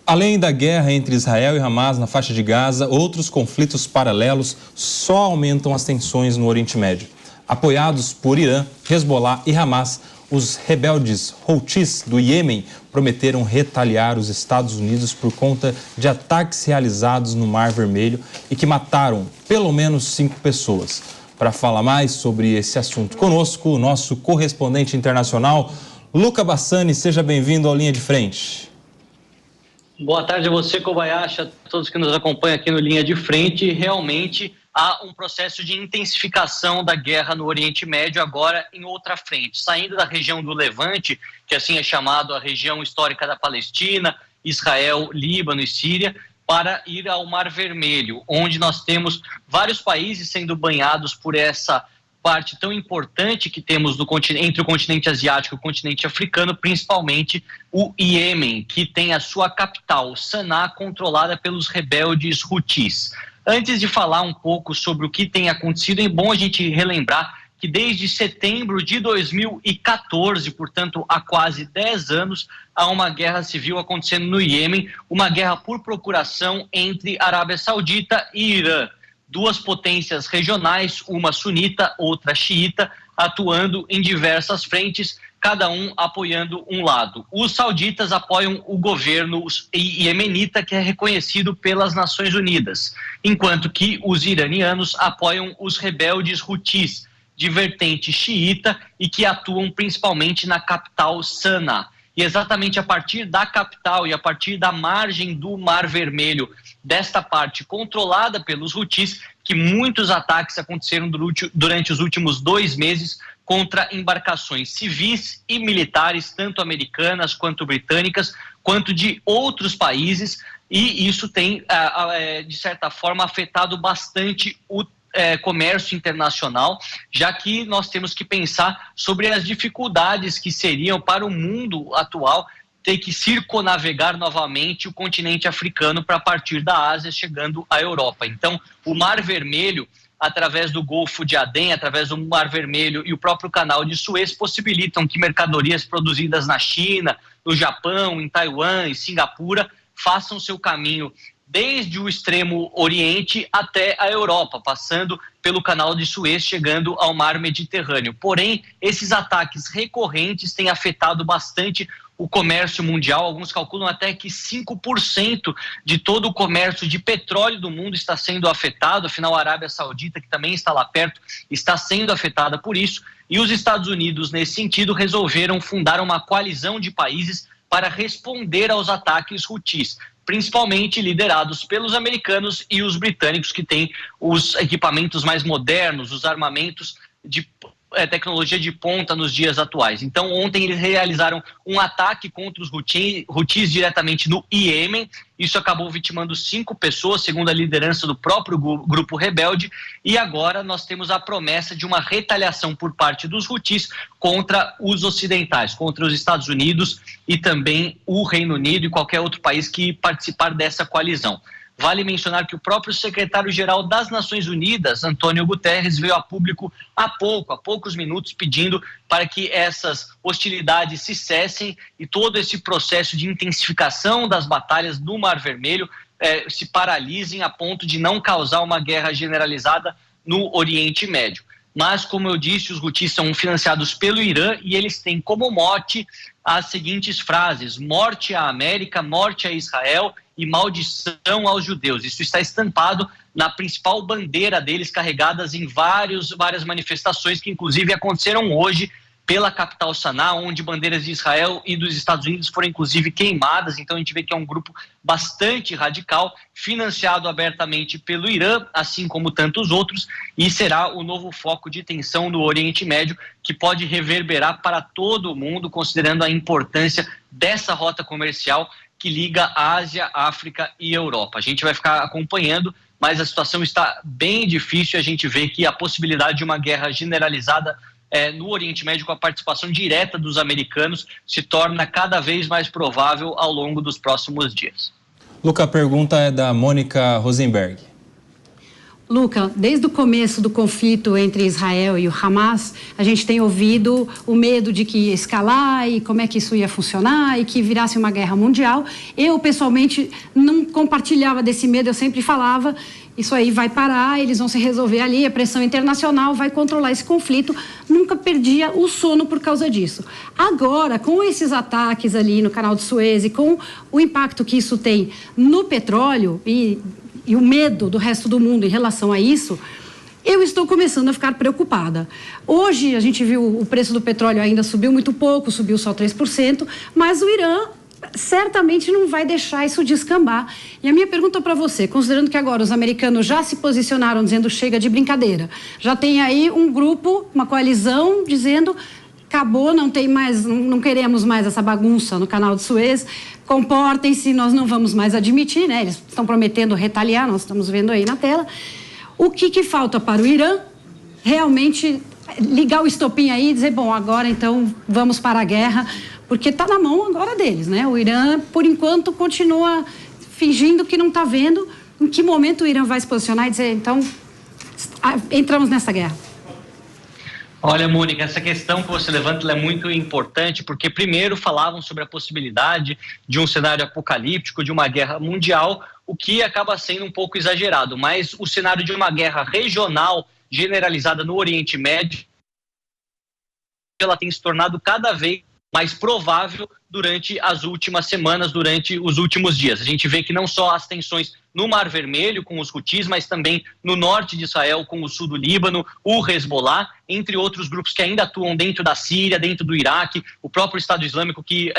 Além da guerra entre Israel e Hamas na faixa de Gaza, outros conflitos paralelos só aumentam as tensões no Oriente Médio. Apoiados por Irã, Hezbollah e Hamas, os rebeldes Houthis do Iêmen prometeram retaliar os Estados Unidos por conta de ataques realizados no Mar Vermelho e que mataram pelo menos 5 pessoas. Para falar mais sobre esse assunto conosco, o nosso correspondente internacional, Luca Bassani. Seja bem-vindo ao Linha de Frente. Boa tarde a você, Kobayashi, a todos que nos acompanham aqui no Linha de Frente. Realmente há um processo de intensificação da guerra no Oriente Médio, agora em outra frente, saindo da região do Levante, que assim é chamado a região histórica da Palestina, Israel, Líbano e Síria, para ir ao Mar Vermelho, onde nós temos vários países sendo banhados por essa parte tão importante que temos entre o continente asiático e o continente africano, principalmente o Iêmen, que tem a sua capital, Sanaa, controlada pelos rebeldes Houthis. Antes de falar um pouco sobre o que tem acontecido, é bom a gente relembrar que desde setembro de 2014, portanto há quase 10 anos, há uma guerra civil acontecendo no Iêmen, uma guerra por procuração entre Arábia Saudita e Irã. Duas potências regionais, uma sunita, outra xiita, atuando em diversas frentes, cada um apoiando um lado. Os sauditas apoiam o governo iemenita, que é reconhecido pelas Nações Unidas, enquanto que os iranianos apoiam os rebeldes Houthis, de vertente xiita, e que atuam principalmente na capital Sanaa. E exatamente a partir da capital e a partir da margem do Mar Vermelho, desta parte controlada pelos Houthis, que muitos ataques aconteceram durante os últimos 2 meses contra embarcações civis e militares, tanto americanas quanto britânicas, quanto de outros países, e isso tem, de certa forma, afetado bastante o comércio internacional, já que nós temos que pensar sobre as dificuldades que seriam para o mundo atual ter que circunavegar novamente o continente africano para partir da Ásia, chegando à Europa. Então, o Mar Vermelho, através do Golfo de Adém, através do Mar Vermelho e o próprio Canal de Suez, possibilitam que mercadorias produzidas na China, no Japão, em Taiwan e Singapura façam seu caminho desde o extremo oriente até a Europa, passando pelo Canal de Suez, chegando ao Mar Mediterrâneo. Porém, esses ataques recorrentes têm afetado bastante o comércio mundial. Alguns calculam até que 5% de todo o comércio de petróleo do mundo está sendo afetado. Afinal, a Arábia Saudita, que também está lá perto, está sendo afetada por isso. E os Estados Unidos, nesse sentido, resolveram fundar uma coalizão de países para responder aos ataques Houthis, principalmente liderados pelos americanos e os britânicos, que têm os equipamentos mais modernos, os armamentos de tecnologia de ponta nos dias atuais. Então, ontem eles realizaram um ataque contra os Houthis diretamente no Iêmen. Isso acabou vitimando 5 pessoas, segundo a liderança do próprio grupo rebelde. E agora nós temos a promessa de uma retaliação por parte dos Houthis contra os ocidentais, contra os Estados Unidos e também o Reino Unido e qualquer outro país que participar dessa coalizão. Vale mencionar que o próprio secretário-geral das Nações Unidas, Antônio Guterres, veio a público há poucos minutos, pedindo para que essas hostilidades se cessem e todo esse processo de intensificação das batalhas no Mar Vermelho se paralisem a ponto de não causar uma guerra generalizada no Oriente Médio. Mas, como eu disse, os Houthis são financiados pelo Irã e eles têm como mote as seguintes frases: morte à América, morte a Israel e maldição aos judeus. Isso está estampado na principal bandeira deles, carregadas em várias manifestações que inclusive aconteceram hoje pela capital Sanaa, onde bandeiras de Israel e dos Estados Unidos foram inclusive queimadas. Então a gente vê que é um grupo bastante radical, financiado abertamente pelo Irã, assim como tantos outros, e será o novo foco de tensão no Oriente Médio, que pode reverberar para todo o mundo, considerando a importância dessa rota comercial que liga a Ásia, África e Europa. A gente vai ficar acompanhando, mas a situação está bem difícil e a gente vê que a possibilidade de uma guerra generalizada no Oriente Médio, com a participação direta dos americanos, se torna cada vez mais provável ao longo dos próximos dias. Luca, a pergunta é da Mônica Rosenberg. Luca, desde o começo do conflito entre Israel e o Hamas, a gente tem ouvido o medo de que ia escalar e como é que isso ia funcionar e que virasse uma guerra mundial. Eu, pessoalmente, não compartilhava desse medo, eu sempre falava, isso aí vai parar, eles vão se resolver ali, a pressão internacional vai controlar esse conflito. Nunca perdia o sono por causa disso. Agora, com esses ataques ali no Canal de Suez e com o impacto que isso tem no petróleo e o medo do resto do mundo em relação a isso, eu estou começando a ficar preocupada. Hoje, a gente viu o preço do petróleo ainda subiu muito pouco, subiu só 3%, mas o Irã certamente não vai deixar isso descambar. E a minha pergunta para você, considerando que agora os americanos já se posicionaram dizendo chega de brincadeira, já tem aí um grupo, uma coalizão dizendo acabou, não tem mais, não queremos mais essa bagunça no Canal de Suez, comportem-se, nós não vamos mais admitir, né? Eles estão prometendo retaliar, nós estamos vendo aí na tela. O que falta para o Irã realmente ligar o estopim aí e dizer, bom, agora então vamos para a guerra, porque está na mão agora deles, né? O Irã, por enquanto, continua fingindo que não está vendo em que momento o Irã vai se posicionar e dizer, então, entramos nessa guerra. Olha, Mônica, essa questão que você levanta é muito importante, porque primeiro falavam sobre a possibilidade de um cenário apocalíptico, de uma guerra mundial, o que acaba sendo um pouco exagerado, mas o cenário de uma guerra regional generalizada no Oriente Médio, ela tem se tornado cada vez mais provável durante as últimas semanas, durante os últimos dias. A gente vê que não só as tensões no Mar Vermelho com os Houthis, mas também no norte de Israel com o sul do Líbano, o Hezbollah, entre outros grupos que ainda atuam dentro da Síria, dentro do Iraque, o próprio Estado Islâmico que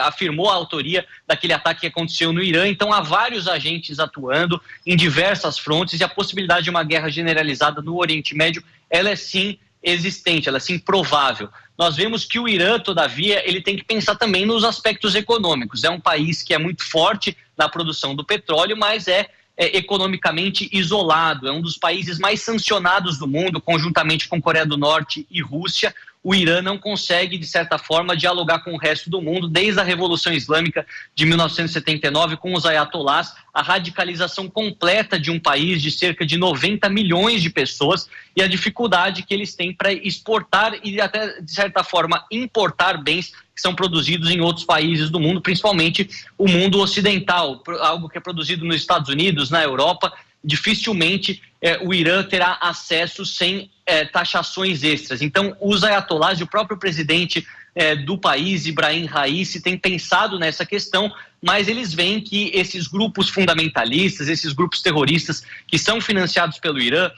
afirmou a autoria daquele ataque que aconteceu no Irã. Então há vários agentes atuando em diversas frontes e a possibilidade de uma guerra generalizada no Oriente Médio, ela é sim existente, ela é sim provável. Nós vemos que o Irã, todavia, ele tem que pensar também nos aspectos econômicos. É um país que é muito forte na produção do petróleo, mas é economicamente isolado. É um dos países mais sancionados do mundo, conjuntamente com Coreia do Norte e Rússia. O Irã não consegue, de certa forma, dialogar com o resto do mundo, desde a Revolução Islâmica de 1979, com os ayatolás, a radicalização completa de um país de cerca de 90 milhões de pessoas e a dificuldade que eles têm para exportar e até, de certa forma, importar bens que são produzidos em outros países do mundo, principalmente o mundo ocidental, algo que é produzido nos Estados Unidos, na Europa. Dificilmente o Irã terá acesso sem taxações extras. Então, os ayatolás e o próprio presidente do país, Ibrahim Raisi, tem pensado nessa questão, mas eles veem que esses grupos fundamentalistas, esses grupos terroristas que são financiados pelo Irã,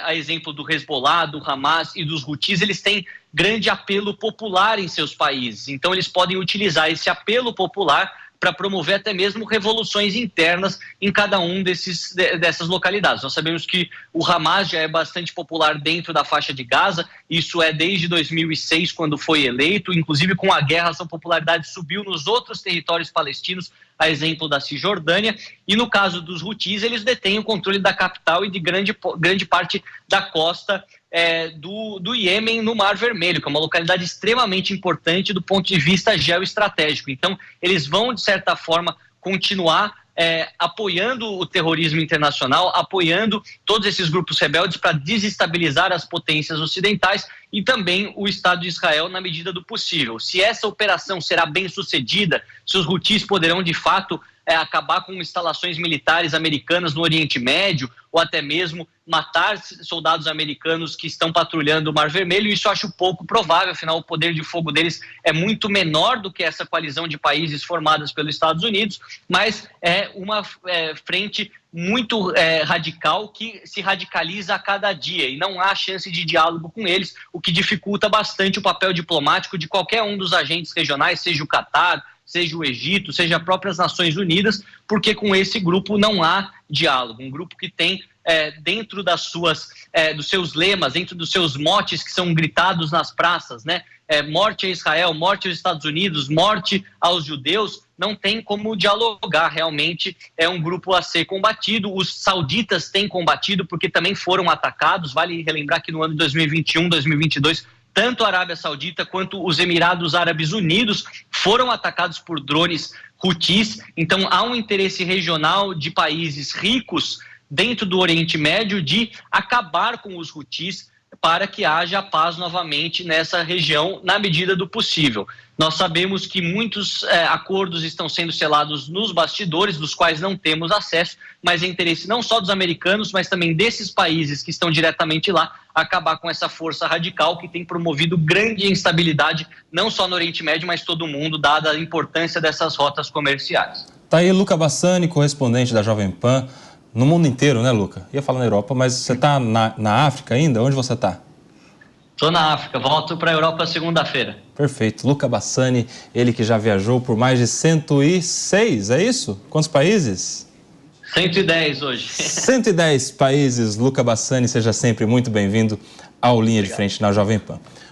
a exemplo do Hezbollah, do Hamas e dos Houthis, eles têm grande apelo popular em seus países. Então, eles podem utilizar esse apelo popular para promover até mesmo revoluções internas em cada um dessas localidades. Nós sabemos que o Hamas já é bastante popular dentro da faixa de Gaza, isso é desde 2006, quando foi eleito, inclusive com a guerra, sua popularidade subiu nos outros territórios palestinos, a exemplo da Cisjordânia, e no caso dos Houthis, eles detêm o controle da capital e de grande parte da costa do Iêmen no Mar Vermelho, que é uma localidade extremamente importante do ponto de vista geoestratégico. Então, eles vão, de certa forma, continuar apoiando o terrorismo internacional, apoiando todos esses grupos rebeldes para desestabilizar as potências ocidentais e também o Estado de Israel na medida do possível. Se essa operação será bem sucedida, se os Houthis poderão de fato acabar com instalações militares americanas no Oriente Médio ou até mesmo matar soldados americanos que estão patrulhando o Mar Vermelho, isso eu acho pouco provável, afinal o poder de fogo deles é muito menor do que essa coalizão de países formadas pelos Estados Unidos, mas é uma frente muito radical que se radicaliza a cada dia e não há chance de diálogo com eles, o que dificulta bastante o papel diplomático de qualquer um dos agentes regionais, seja o Catar, seja o Egito, seja as próprias Nações Unidas, porque com esse grupo não há diálogo. Um grupo que tem dentro dos seus lemas, dentro dos seus motes que são gritados nas praças, né? Morte a Israel, morte aos Estados Unidos, morte aos judeus, não tem como dialogar. Realmente é um grupo a ser combatido. Os sauditas têm combatido porque também foram atacados. Vale relembrar que no ano de 2021, 2022, tanto a Arábia Saudita quanto os Emirados Árabes Unidos foram atacados por drones Houthis. Então há um interesse regional de países ricos dentro do Oriente Médio de acabar com os Houthis para que haja paz novamente nessa região na medida do possível. Nós sabemos que muitos acordos estão sendo selados nos bastidores, dos quais não temos acesso, mas é interesse não só dos americanos, mas também desses países que estão diretamente lá, acabar com essa força radical que tem promovido grande instabilidade, não só no Oriente Médio, mas todo mundo, dada a importância dessas rotas comerciais. Tá aí Luca Bassani, correspondente da Jovem Pan, no mundo inteiro, né, Luca? Ia falar na Europa, mas você está na África ainda? Onde você está? Estou na África, volto para a Europa segunda-feira. Perfeito. Luca Bassani, ele que já viajou por mais de 106, é isso? Quantos países? 110 hoje. 110 países. Luca Bassani, seja sempre muito bem-vindo ao Linha de Frente na Jovem Pan.